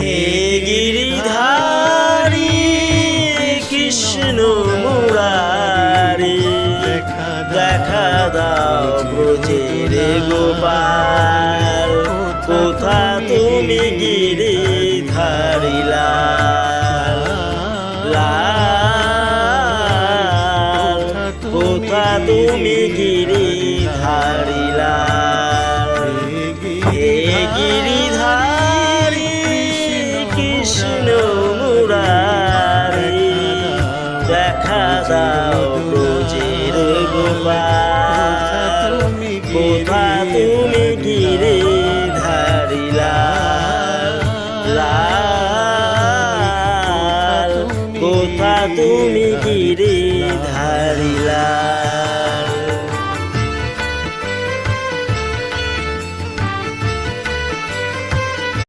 হে গিরিধারী কৃষ্ণ মুরারি, দেখা দাও ব্রজের গোপাল, কোথা তুমি গিরিধারী লাল, লাল, কোথা তুমি গিরিধারী লাল। হে গিরিধারী কৃষ্ণ মুরারি, দেখা দাও ব্রজের গোপাল, কোথা তুমি গিরিধারী লাল, লাল, কোথা তুমি গিরিধারী লাল।